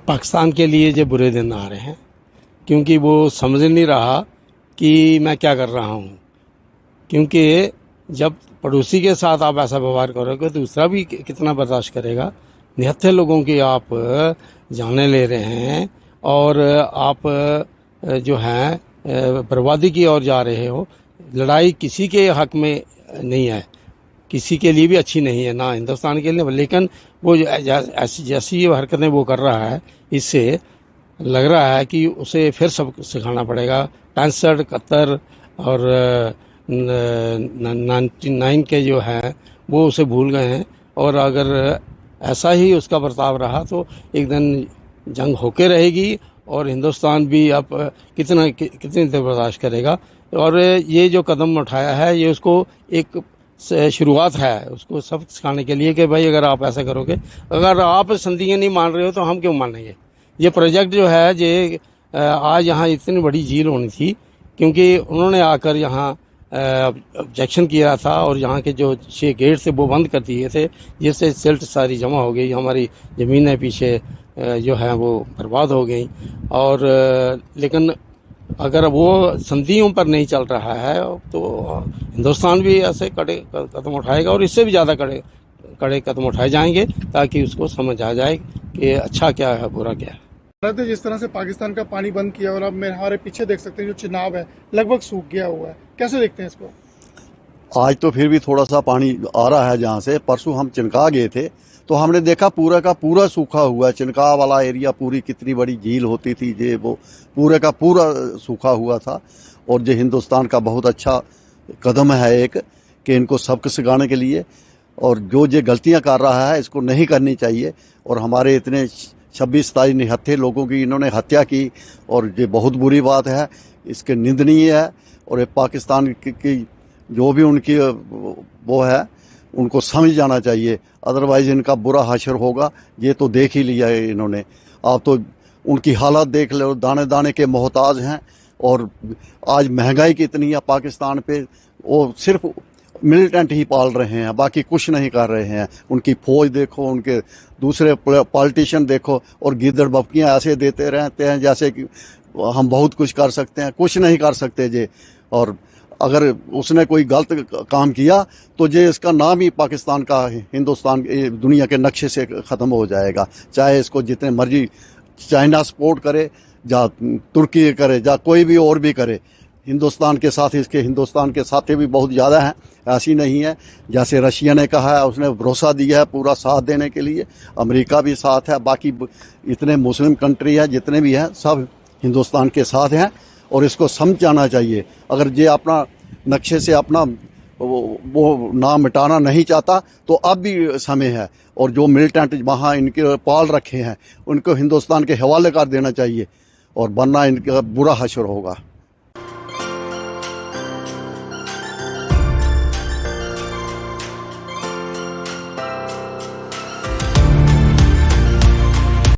पाकिस्तान के लिए जो बुरे दिन आ रहे हैं, क्योंकि वो समझ नहीं रहा कि मैं क्या कर रहा हूँ। क्योंकि जब पड़ोसी के साथ आप ऐसा व्यवहार करोगे तो दूसरा भी कितना बर्दाश्त करेगा। निहत्थे लोगों की आप जानें ले रहे हैं और आप जो हैं बर्बादी की ओर जा रहे हो। लड़ाई किसी के हक में नहीं है, किसी के लिए भी अच्छी नहीं है, ना हिंदुस्तान के लिए। लेकिन वो ऐसी जैसी ये हरकतें वो कर रहा है, इससे लग रहा है कि उसे फिर सब सिखाना पड़ेगा। 65, 71 और 99 के जो हैं वो उसे भूल गए हैं। और अगर ऐसा ही उसका बर्ताव रहा तो एक दिन जंग होके रहेगी और हिंदुस्तान भी अब कितनी देर बर्दाश्त करेगा। और ये जो कदम उठाया है ये उसको एक शुरुआत है, उसको सब सिखाने के लिए कि भाई अगर आप ऐसा करोगे, अगर आप संधियाँ नहीं मान रहे हो तो हम क्यों मानेंगे। ये प्रोजेक्ट जो है ये आज यहाँ इतनी बड़ी झील होनी थी, क्योंकि उन्होंने आकर यहाँ ऑब्जेक्शन किया था और यहाँ के जो 6 गेट थे वो बंद कर दिए थे, जिससे सिल्ट सारी जमा हो गई, हमारी ज़मीनें पीछे जो है वो बर्बाद हो गई। और लेकिन अगर वो संधियों पर नहीं चल रहा है तो हिंदुस्तान भी ऐसे कड़े कदम उठाएगा और इससे भी ज़्यादा कड़े कदम उठाए जाएंगे, ताकि उसको समझ आ जाए कि अच्छा क्या है बुरा क्या है। भारत ने जिस तरह से पाकिस्तान का पानी बंद किया और अब हमारे पीछे देख सकते हैं जो चिनाब है लगभग सूख गया हुआ है, कैसे देखते हैं इसको? आज तो फिर भी थोड़ा सा पानी आ रहा है। जहाँ से परसों हम चिनका गए थे तो हमने देखा पूरा का पूरा सूखा हुआ है। चिनका वाला एरिया, पूरी कितनी बड़ी झील होती थी ये, वो पूरे का पूरा सूखा हुआ था। और ये हिंदुस्तान का बहुत अच्छा कदम है एक, कि इनको सबक सिखाने के लिए, और जो ये गलतियां कर रहा है इसको नहीं करनी चाहिए। और हमारे इतने 26-27 निहत्थे लोगों की इन्होंने हत्या की और ये बहुत बुरी बात है, इसके निंदनीय है। और ये पाकिस्तान की जो भी उनकी वो है उनको समझ जाना चाहिए, अदरवाइज इनका बुरा हशर होगा। ये तो देख ही लिया है इन्होंने। आप तो उनकी हालत देख लो, दाने दाने के मोहताज हैं। और आज महंगाई कितनी है पाकिस्तान पे, वो सिर्फ मिलिटेंट ही पाल रहे हैं, बाकी कुछ नहीं कर रहे हैं। उनकी फौज देखो, उनके दूसरे पॉलिटिशियन देखो, और गिद्दड़ बपकियां ऐसे देते रहते हैं जैसे कि हम बहुत कुछ कर सकते हैं। कुछ नहीं कर सकते जे। और अगर उसने कोई गलत काम किया तो ये इसका नाम ही पाकिस्तान का, हिंदुस्तान दुनिया के नक्शे से ख़त्म हो जाएगा। चाहे इसको जितने मर्जी चाइना सपोर्ट करे, या तुर्की करे, या कोई भी और भी करे, हिंदुस्तान के साथ इसके हिंदुस्तान के साथी भी बहुत ज़्यादा हैं। ऐसी नहीं है जैसे रशिया ने कहा है, उसने भरोसा दिया है पूरा साथ देने के लिए। अमेरिका भी साथ है, बाकी इतने मुस्लिम कंट्री है जितने भी हैं सब हिंदुस्तान के साथ हैं। और इसको समझ जाना चाहिए। अगर ये अपना नक्शे से अपना वो नाम मिटाना नहीं चाहता तो अब भी समय है। और जो मिलिटेंट वहाँ इनके पाल रखे हैं उनको हिंदुस्तान के हवाले कर देना चाहिए, और वरना इनका बुरा हशर होगा।